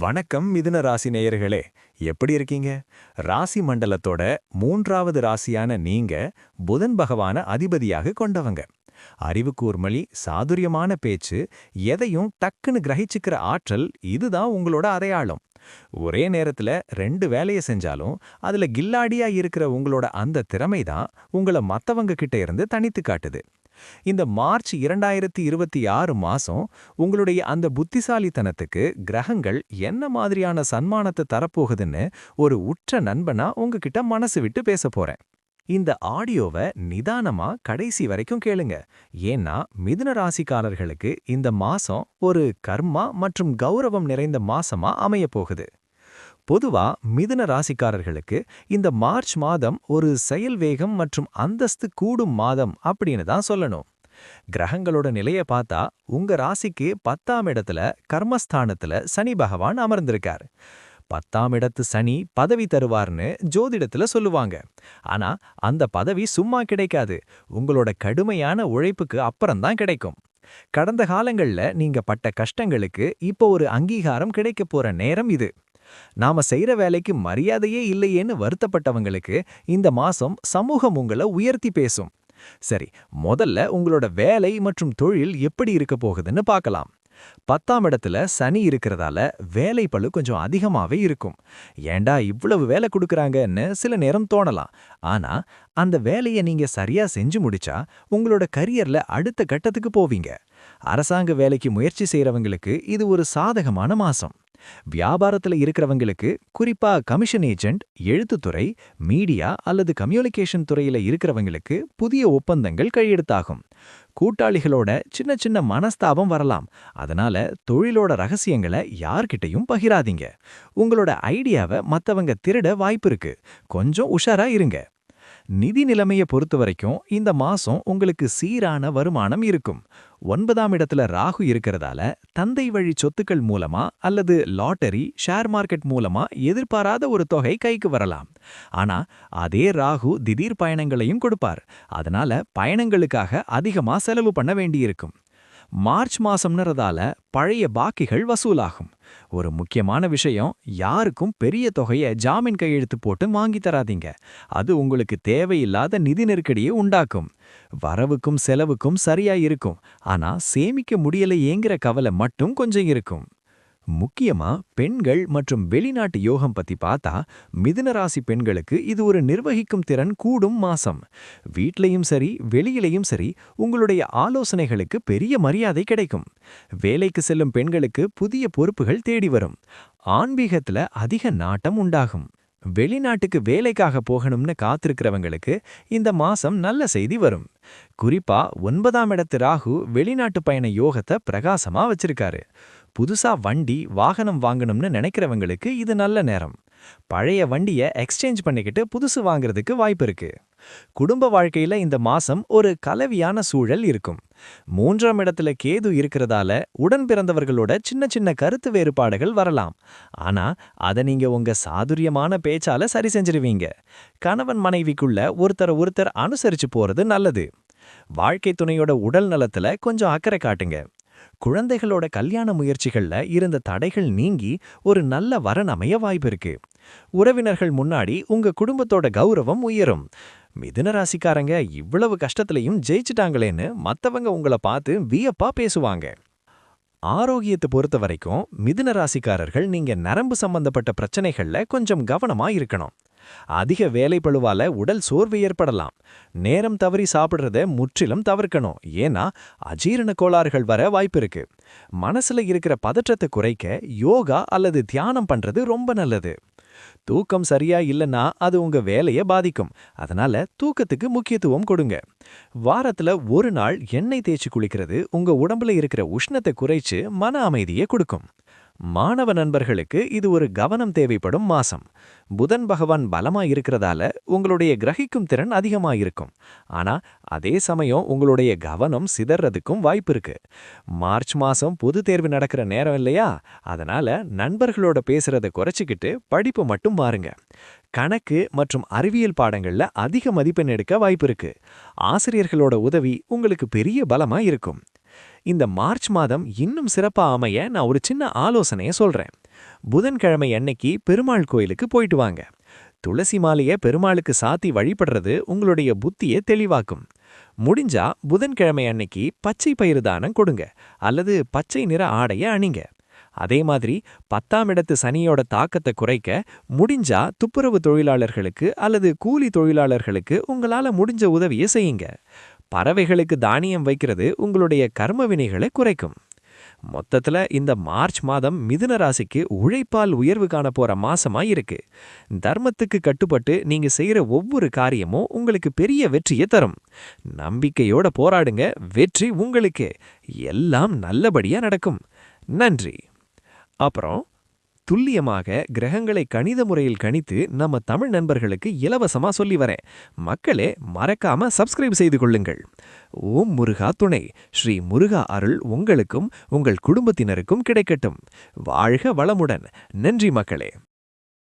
வணக்கம் மிதுன ராசி நேயர்களே. எப்படி இருக்கீங்க? ராசி மண்டலத்தோட 3வது ராசியான நீங்க புதன் பகவான அதிபதியாக கொண்டவங்க. அறிவுக்கூர்மலி, சாதுரியமான பேச்சு, எதையும் டக்குன்னு கிரகிச்சுக்கிற ஆற்றல், இதுதான் உங்களோட அடையாளம். ஒரே நேரத்துல 2 வேலைய செஞ்சாலும் அதுல கில்லாடியா இருக்கிற உங்களோட அந்த திறமை தான் உங்கள மத்தவங்க கிட்ட இருந்து தனித்து காட்டுது. இந்த மார்ச் 2026 மாசம் உங்களுடைய அந்த புத்திசாலித்தனத்துக்கு கிரகங்கள் என்ன மாதிரியான சன்மானத்தை தரப்போகுதுன்னு ஒரு உற்ற நண்பனா உங்ககிட்ட மனசு விட்டு பேச போறேன். இந்த ஆடியோவை நிதானமா கடைசி வரைக்கும் கேளுங்க. ஏன்னா மிதுன ராசிக்காரர்களுக்கு இந்த மாசம் ஒரு கர்மா மற்றும் கௌரவம் நிறைந்த மாசமா அமைய போகுது. பொதுவா மிதுன ராசிக்காரர்களுக்கு இந்த மார்ச் மாதம் ஒரு செயல் வேகம் மற்றும் அந்தஸ்து கூடும் மாதம் அப்படின்னு தான் சொல்லணும். கிரகங்களோட நிலைய பார்த்தா உங்க ராசிக்கு 10ஆம் இடத்துல கர்மஸ்தானத்துல சனி பகவான் அமர்ந்திருக்கார். 10ஆம் இடத்து சனி பதவி தருவார்னு ஜோதிடத்துல சொல்லுவாங்க. ஆனா அந்த பதவி சும்மா கிடைக்காது. உங்களோட கடுமையான உழைப்புக்கு அப்புறம்தான் கிடைக்கும். கடந்த காலங்கள்ல நீங்க பட்ட கஷ்டங்களுக்கு இப்போ ஒரு அங்கீகாரம் கிடைக்க போற நேரம் இது. நாம செய்யற வேலைக்கு மரியாதையே இல்லையேன்னு வருத்தப்பட்டவங்களுக்கு இந்த மாசம் சமூகம் உங்களை உயர்த்தி பேசும். சரி, முதல்ல உங்களோட வேலை மற்றும் தொழில் எப்படி இருக்க போகுதுன்னு பார்க்கலாம். 10ஆம் இடத்துல சனி இருக்கிறதால வேலை பளு கொஞ்சம் அதிகமாவே இருக்கும். ஏண்டா இவ்வளவு வேலை கொடுக்கறாங்கன்னு சில நேரம் தோணலாம். ஆனா அந்த வேலையை நீங்க சரியா செஞ்சு முடிச்சா உங்களோட கரியர்ல அடுத்த கட்டத்துக்கு போவீங்க. அரசாங்க வேலைக்கு முயற்சி செய்யறவங்களுக்கு இது ஒரு சாதகமான மாசம். வியாபாரத்துல இருக்கிறவங்களுக்கு, குறிப்பா கமிஷன் ஏஜென்ட், எழுத்துத்துறை, மீடியா அல்லது கம்யூனிகேஷன் துறையில இருக்கிறவங்களுக்கு புதிய ஒப்பந்தங்கள் கையெழுத்தாகும். கூட்டாளிகளோட சின்ன சின்ன மனஸ்தாபம் வரலாம். அதனால தொழிலோட ரகசியங்களை யார்கிட்டயும் பகிராதீங்க. உங்களோட ஐடியாவை மத்தவங்க திருட வாய்ப்பு இருக்கு. கொஞ்சம் உஷாரா இருங்க. நிதி நிலைமையை பொறுத்த வரைக்கும் இந்த மாசம் உங்களுக்கு சீரான வருமானம் இருக்கும். 9ஆம் இடத்துல ராகு இருக்கிறதால தந்தை வழி சொத்துக்கள் மூலமா அல்லது லாட்டரி, ஷேர் மார்க்கெட் மூலமா எதிர்பாராத ஒரு தொகை கைக்கு வரலாம். ஆனா அதே ராகு திடீர் பயணங்களையும் கொடுப்பார். அதனால பயணங்களுக்காக அதிகமா செலவு பண்ண வேண்டியிருக்கும். மார்ச் மாசம்ன்றதால பழைய பாக்கிகள் வசூலாகும். ஒரு முக்கியமான விஷயம், யாருக்கும் பெரிய தொகையை ஜாமீன் கையெழுத்து போட்டு வாங்கி தராதீங்க. அது உங்களுக்கு தேவையில்லாத நிதி நெருக்கடியை உண்டாக்கும். வரவுக்கும் செலவுக்கும் சரியா இருக்கும். ஆனா சேமிக்க முடியலையேங்கிற கவலை மட்டும் கொஞ்சம் இருக்கும். முக்கியமா பெண்கள் மற்றும் வெளிநாட்டு யோகம் பத்தி பார்த்தா மிதுன ராசி பெண்களுக்கு இது ஒரு நிர்வகிக்கும் திறன் கூடும் மாசம். வீட்லயும் சரி வெளியிலையும் சரி உங்களுடைய ஆலோசனைகளுக்கு பெரிய மரியாதை கிடைக்கும். வேலைக்கு செல்லும் பெண்களுக்கு புதிய பொறுப்புகள் தேடி வரும். ஆன்மீகத்துல அதிக நாட்டம் உண்டாகும். வெளிநாட்டுக்கு வேலைக்காக போகணும்னு காத்திருக்கிறவங்களுக்கு இந்த மாசம் நல்ல செய்தி வரும். குறிப்பா 9ஆம் இடத்து ராகு வெளிநாட்டு பயண யோகத்தை பிரகாசமா வச்சிருக்காரு. புதுசா வண்டி, வாகனம் வாங்கணும்னு நினைக்கிறவங்களுக்கு இது நல்ல நேரம். பழைய வண்டியை எக்ஸ்சேஞ்ச் பண்ணிக்கிட்டு புதுசு வாங்குறதுக்கு வாய்ப்பு இருக்கு. குடும்ப வாழ்க்கையில இந்த மாசம் ஒரு கலவியான சூழல் இருக்கும். 3ஆம் இடத்துல கேது இருக்கிறதால உடன் பிறந்தவர்களோட சின்ன சின்ன கருத்து வேறுபாடுகள் வரலாம். ஆனா அதை நீங்க உங்க சாதுரியமான பேச்சால சரி செஞ்சிருவீங்க. கணவன் மனைவிக்குள்ள ஒருத்தர் அனுசரிச்சு போறது நல்லது. வாழ்க்கை துணையோட உடல் நலத்துல கொஞ்சம் அக்கறை காட்டுங்க. குழந்தைகளோட கல்யாண முயற்சிகள்ல இருந்த தடைகள் நீங்கி ஒரு நல்ல வரன் அமைய வாய்ப்பு இருக்கு. உறவினர்கள் முன்னாடி உங்க குடும்பத்தோட கௌரவம் உயரும். மிதுன ராசிக்காரங்க இவ்வளவு கஷ்டத்திலையும் ஜெயிச்சிட்டாங்களேன்னு மத்தவங்க உங்களை பார்த்து வியப்பா பேசுவாங்க. ஆரோக்கியத்தை பொறுத்த வரைக்கும் மிதுன ராசிக்காரர்கள் நீங்க நரம்பு சம்பந்தப்பட்ட பிரச்சனைகள்ல கொஞ்சம் கவனமா இருக்கணும். அதிக வேலைப்பளுவால உடல் சோர்வு ஏற்படலாம். நேரம் தவறி சாப்பிடுறத முற்றிலும் தவிர்க்கணும். ஏன்னா அஜீரண கோளாறுகள் வர வாய்ப்பு இருக்கு. மனசுல இருக்கிற பதற்றத்தை குறைக்க யோகா அல்லது தியானம் பண்றது ரொம்ப நல்லது. தூக்கம் சரியா இல்லைன்னா அது உங்க வேலையை பாதிக்கும். அதனால தூக்கத்துக்கு முக்கியத்துவம் கொடுங்க. வாரத்துல ஒரு நாள் எண்ணெய் தேய்ச்சி குளிக்கிறது உங்க உடம்புல இருக்கிற உஷ்ணத்தை குறைச்சு மன அமைதியை கொடுக்கும். மாணவ நண்பர்களுக்கு இது ஒரு கவனம் தேவைப்படும் மாசம். புதன் பகவான் பலமா இருக்கிறதால உங்களுடைய கிரகிக்கும் திறன் அதிகமா இருக்கும். ஆனா அதே சமயம் உங்களுடைய கவனம் சிதறதுக்கும் வாய்ப்பு இருக்கு. மார்ச் மாசம் பொது தேர்வு நடக்கிற நேரம் இல்லையா? அதனால நண்பர்களோட பேசுறத குறைச்சிக்கிட்டு படிப்பு மட்டும் மாறுங்க. கணக்கு மற்றும் அறிவியல் பாடங்கள்ல அதிக மதிப்பெண் எடுக்க வாய்ப்பு இருக்கு. ஆசிரியர்களோட உதவி உங்களுக்கு பெரிய பலமா இருக்கும். இந்த மார்ச் மாதம் இன்னும் சிறப்பா அமைய நான் ஒரு சின்ன ஆலோசனைய சொல்றேன். புதன்கிழமை அன்னைக்கு பெருமாள் கோயிலுக்கு போயிட்டு வாங்க. துளசி மாலைய பெருமாளுக்கு சாத்தி வழிபடுறது உங்களுடைய புத்தியை தெளிவாக்கும். முடிஞ்சா புதன்கிழமை அன்னைக்கு பச்சை பயிறு தானம் கொடுங்க, அல்லது பச்சை நிற ஆடைய அணிங்க. அதே மாதிரி 10ஆம் இடத்து சனியோட தாக்கத்தை குறைக்க முடிஞ்சா துப்புரவு தொழிலாளர்களுக்கு அல்லது கூலி தொழிலாளர்களுக்கு உங்களால முடிஞ்ச உதவியை செய்யுங்க. பறவைகளுக்கு தானியம் வைக்கிறது உங்களுடைய கர்ம வினைகளை குறைக்கும். மொத்தத்துல இந்த மார்ச் மாதம் மிதுன ராசிக்கு உழைப்பால் உயர்வு காண போற மாசமா இருக்கு. தர்மத்துக்கு கட்டுப்பட்டு நீங்க செய்யற ஒவ்வொரு காரியமும் உங்களுக்கு பெரிய வெற்றியை தரும். நம்பிக்கையோட போராடுங்க, வெற்றி உங்களுக்கு. எல்லாம் நல்லபடியா நடக்கும். நன்றி. அப்புறம் துல்லியமாக கிரகங்களை கணித முறையில் கணித்து நம்ம தமிழ் நண்பர்களுக்கு இலவசமா சொல்லி வரேன். மக்களே, மறக்காம சப்ஸ்கிரைப் செய்து கொள்ளுங்கள். ஓம் முருகா துணை. ஸ்ரீ முருகா அருள் உங்களுக்கும் உங்கள் குடும்பத்தினருக்கும் கிடைக்கட்டும். வாழ்க வளமுடன். நன்றி மக்களே.